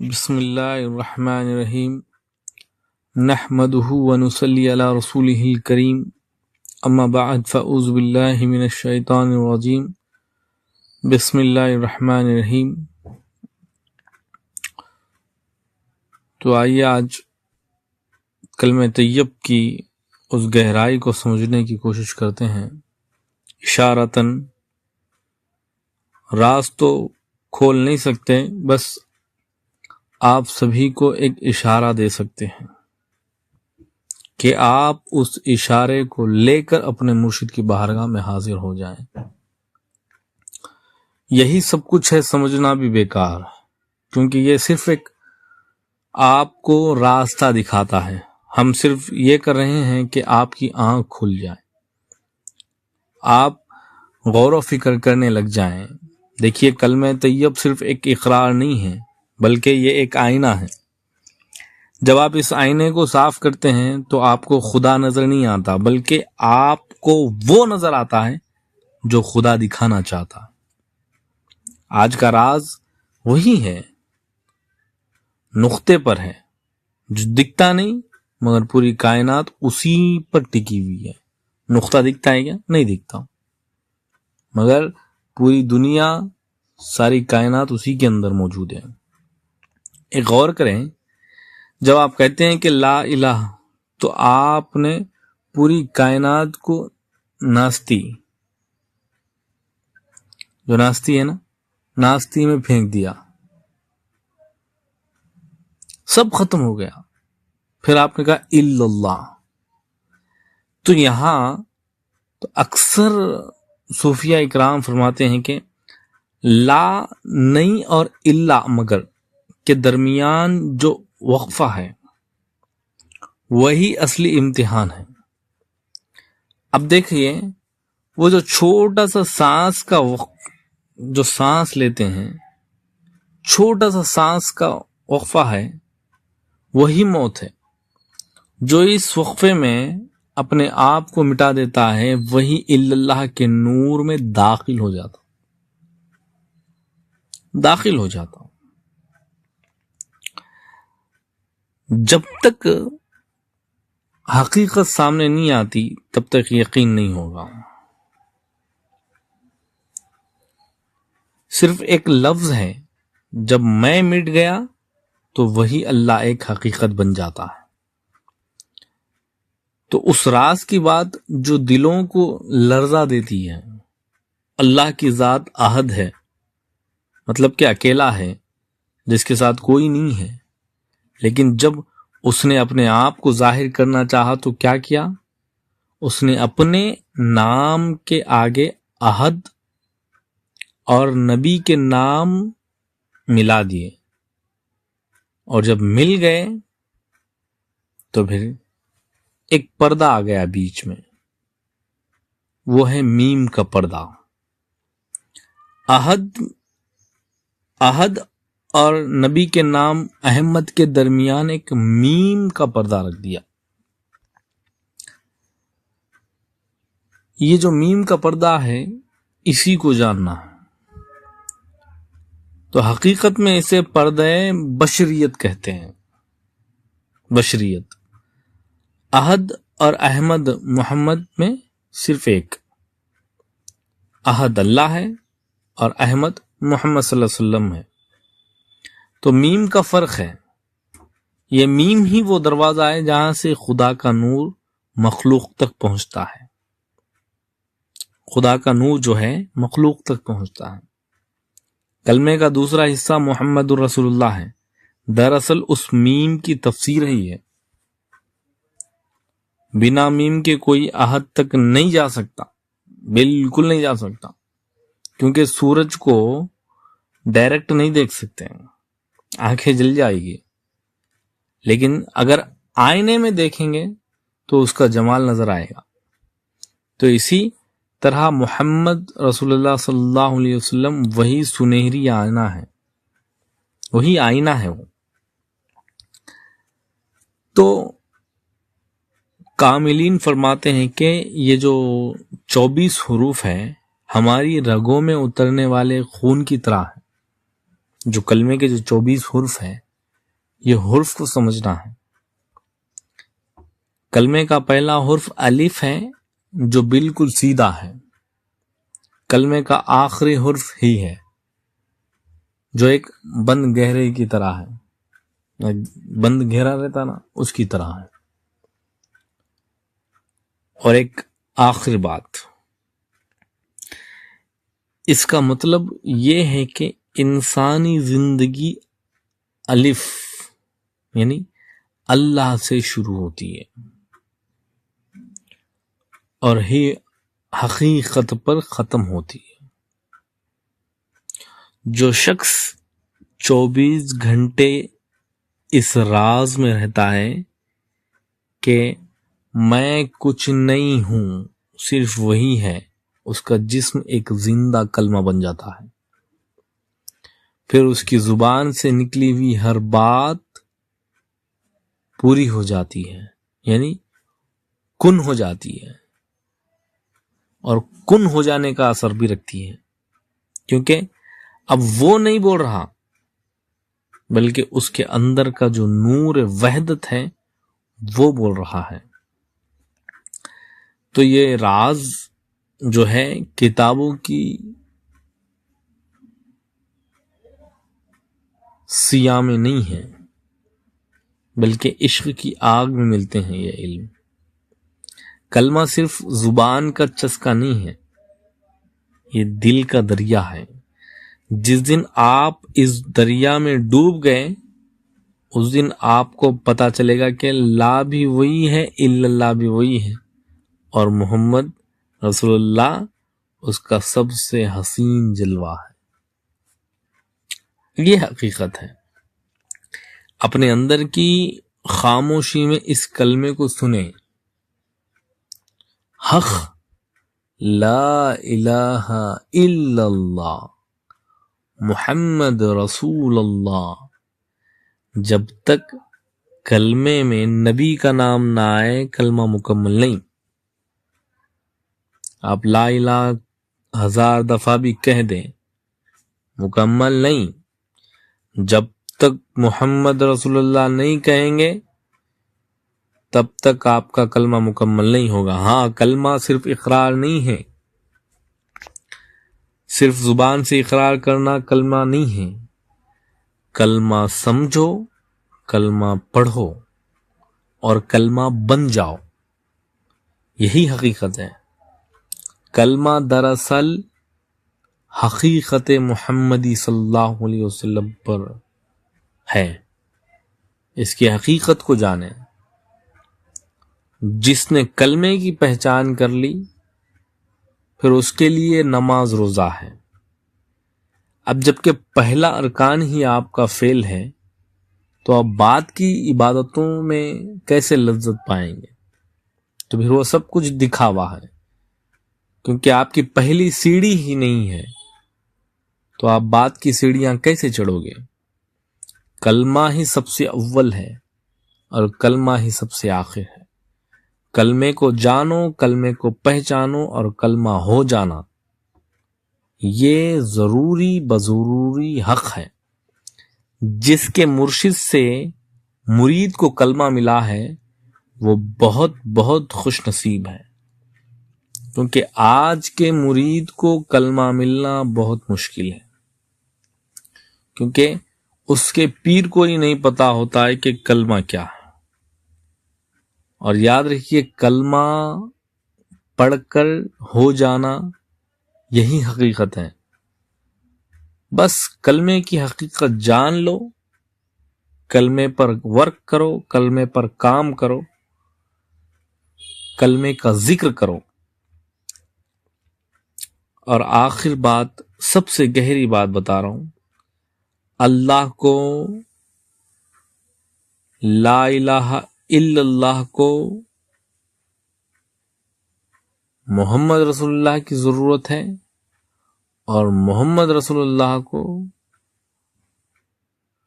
بسم اللہ الرحمن الرحیم نحمده ونصلی علی رسولہ الکریم اما بعد فاعوذ باللہ من الشیطان الرجیم بسم اللہ الرحمن الرحیم۔ تو آئیے آج کلمہ طیب کی اس گہرائی کو سمجھنے کی کوشش کرتے ہیں۔ اشارتاً راز تو کھول نہیں سکتے، بس آپ سبھی کو ایک اشارہ دے سکتے ہیں کہ آپ اس اشارے کو لے کر اپنے مرشد کی بارگاہ میں حاضر ہو جائیں۔ یہی سب کچھ ہے، سمجھنا بھی بیکار ہے، کیونکہ یہ صرف ایک آپ کو راستہ دکھاتا ہے۔ ہم صرف یہ کر رہے ہیں کہ آپ کی آنکھ کھل جائے، آپ غور و فکر کرنے لگ جائیں۔ دیکھیے، کلمہ طیب صرف ایک اقرار نہیں ہے، بلکہ یہ ایک آئینہ ہے۔ جب آپ اس آئینے کو صاف کرتے ہیں تو آپ کو خدا نظر نہیں آتا، بلکہ آپ کو وہ نظر آتا ہے جو خدا دکھانا چاہتا۔ آج کا راز وہی ہے، نقطے پر ہے، جو دکھتا نہیں مگر پوری کائنات اسی پر ٹکی ہوئی ہے۔ نقطہ دکھتا ہے کیا؟ نہیں دکھتا، مگر پوری دنیا، ساری کائنات اسی کے اندر موجود ہے۔ ایک غور کریں، جب آپ کہتے ہیں کہ لا الہ، تو آپ نے پوری کائنات کو ناستی، جو ناستی ہے نا، ناستی میں پھینک دیا، سب ختم ہو گیا۔ پھر آپ نے کہا الا اللہ۔ تو یہاں تو اکثر صوفیہ اکرام فرماتے ہیں کہ لا نہیں اور الا مگر کے درمیان جو وقفہ ہے وہی اصلی امتحان ہے۔ اب دیکھیے، وہ جو چھوٹا سا سانس کا جو سانس لیتے ہیں، چھوٹا سا سانس کا وقفہ ہے، وہی موت ہے۔ جو اس وقفے میں اپنے آپ کو مٹا دیتا ہے، وہی اللہ کے نور میں داخل ہو جاتا۔ جب تک حقیقت سامنے نہیں آتی تب تک یقین نہیں ہوگا۔ صرف ایک لفظ ہے، جب میں مٹ گیا تو وہی اللہ ایک حقیقت بن جاتا ہے۔ تو اس راز کی بات جو دلوں کو لرزا دیتی ہے، اللہ کی ذات احد ہے، مطلب کہ اکیلا ہے، جس کے ساتھ کوئی نہیں ہے، لیکن جب اس نے اپنے آپ کو ظاہر کرنا چاہا تو کیا کیا؟ اس نے اپنے نام کے آگے احد اور نبی کے نام ملا دیے، اور جب مل گئے تو پھر ایک پردہ آ گیا بیچ میں، وہ ہے میم کا پردہ۔ احد اور نبی کے نام احمد کے درمیان ایک میم کا پردہ رکھ دیا۔ یہ جو میم کا پردہ ہے، اسی کو جاننا ہے۔ تو حقیقت میں اسے پردہ بشریت کہتے ہیں۔ بشریت، احد اور احمد محمد میں صرف ایک، احد اللہ ہے اور احمد محمد صلی اللہ علیہ وسلم ہے۔ تو میم کا فرق ہے۔ یہ میم ہی وہ دروازہ ہے جہاں سے خدا کا نور مخلوق تک پہنچتا ہے۔ خدا کا نور جو ہے مخلوق تک پہنچتا ہے۔ کلمے کا دوسرا حصہ محمد الرسول اللہ ہے، دراصل اس میم کی تفسیر ہی ہے۔ بنا میم کے کوئی احد تک نہیں جا سکتا، بالکل نہیں جا سکتا، کیونکہ سورج کو ڈائریکٹ نہیں دیکھ سکتے، آنکھیں جل جائے گی، لیکن اگر آئینے میں دیکھیں گے تو اس کا جمال نظر آئے گا۔ تو اسی طرح محمد رسول اللہ صلی اللہ علیہ وسلم وہی سنہری آئینہ ہے، وہی آئینہ ہے وہ۔ تو کاملین فرماتے ہیں کہ یہ جو 24 حروف ہیں، ہماری رگوں میں اترنے والے خون کی طرح ہے۔ جو کلمے کے جو 24 حروف ہیں یہ حرف کو سمجھنا ہے. کلمے کا پہلا حرف الف ہے جو بالکل سیدھا ہے. کلمے کا آخری حرف ہی ہے جو ایک بند گہرے کی طرح ہے. بند گہرا رہتا نا، اس کی طرح ہے. اور ایک آخری بات، اس کا مطلب یہ ہے کہ انسانی زندگی الف یعنی اللہ سے شروع ہوتی ہے اور ہی حقیقت پر ختم ہوتی ہے. جو شخص 24 گھنٹے اس راز میں رہتا ہے کہ میں کچھ نہیں ہوں، صرف وہی ہے، اس کا جسم ایک زندہ کلمہ بن جاتا ہے. پھر اس کی زبان سے نکلی ہوئی ہر بات پوری ہو جاتی ہے، یعنی کن ہو جاتی ہے، اور کن ہو جانے کا اثر بھی رکھتی ہے، کیونکہ اب وہ نہیں بول رہا بلکہ اس کے اندر کا جو نور وحدت ہے وہ بول رہا ہے. تو یہ راز جو ہے کتابوں کی سیاہ میں نہیں ہے، بلکہ عشق کی آگ میں ملتے ہیں یہ علم. کلمہ صرف زبان کا چسکا نہیں ہے، یہ دل کا دریا ہے. جس دن آپ اس دریا میں ڈوب گئے اس دن آپ کو پتا چلے گا کہ لا بھی وہی ہے، الا اللہ بھی وہی ہے، اور محمد رسول اللہ اس کا سب سے حسین جلوہ ہے. یہ حقیقت ہے. اپنے اندر کی خاموشی میں اس کلمے کو سنیں، حق لا الہ الا اللہ محمد رسول اللہ. جب تک کلمے میں نبی کا نام نہ آئے کلمہ مکمل نہیں. آپ لا الہ 1000 دفعہ بھی کہہ دیں، مکمل نہیں. جب تک محمد رسول اللہ نہیں کہیں گے تب تک آپ کا کلمہ مکمل نہیں ہوگا. ہاں، کلمہ صرف اقرار نہیں ہے، صرف زبان سے اقرار کرنا کلمہ نہیں ہے. کلمہ سمجھو، کلمہ پڑھو اور کلمہ بن جاؤ، یہی حقیقت ہے. کلمہ دراصل حقیقت محمدی صلی اللہ علیہ وسلم پر ہے. اس کی حقیقت کو جانیں. جس نے کلمے کی پہچان کر لی پھر اس کے لیے نماز روزہ ہے. اب جبکہ پہلا ارکان ہی آپ کا فیل ہے تو اب بعد کی عبادتوں میں کیسے لذت پائیں گے؟ تو پھر وہ سب کچھ دکھاوا ہے، کیونکہ آپ کی پہلی سیڑھی ہی نہیں ہے تو آپ بعد کی سیڑھیاں کیسے چڑھو گے؟ کلمہ ہی سب سے اول ہے اور کلمہ ہی سب سے آخر ہے. کلمے کو جانو، کلمے کو پہچانو، اور کلمہ ہو جانا یہ ضروری بضروری حق ہے. جس کے مرشد سے مرید کو کلمہ ملا ہے وہ بہت بہت خوش نصیب ہے، کیونکہ آج کے مرید کو کلمہ ملنا بہت مشکل ہے، کیونکہ اس کے پیر کو ہی نہیں پتا ہوتا ہے کہ کلمہ کیا ہے. اور یاد رکھیے، کلمہ پڑھ کر ہو جانا یہی حقیقت ہے. بس کلمے کی حقیقت جان لو، کلمے پر ورک کرو، کلمے پر کام کرو، کلمے کا ذکر کرو. اور آخر بات، سب سے گہری بات بتا رہا ہوں، اللہ کو، لا الہ الا اللہ کو، محمد رسول اللہ کی ضرورت ہے، اور محمد رسول اللہ کو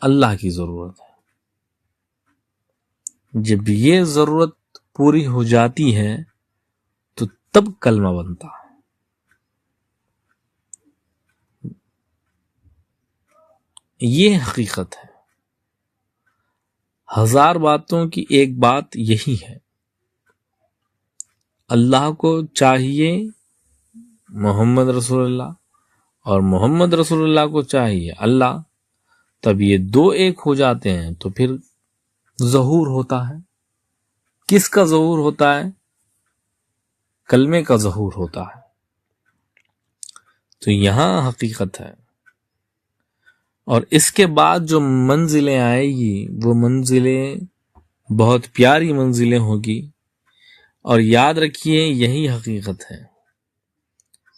اللہ کی ضرورت ہے. جب یہ ضرورت پوری ہو جاتی ہے تو تب کلمہ بنتا ہے. یہ حقیقت ہے. 1000 باتوں کی ایک بات یہی ہے، اللہ کو چاہیے محمد رسول اللہ اور محمد رسول اللہ کو چاہیے اللہ، تب یہ دو ایک ہو جاتے ہیں تو پھر ظہور ہوتا ہے۔ کس کا ظہور ہوتا ہے؟ کلمے کا ظہور ہوتا ہے۔ تو یہاں حقیقت ہے، اور اس کے بعد جو منزلیں آئے گی وہ منزلیں بہت پیاری منزلیں ہوگی، اور یاد رکھیے یہی حقیقت ہے۔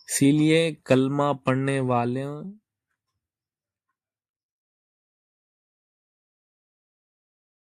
اسی لیے کلمہ پڑھنے والے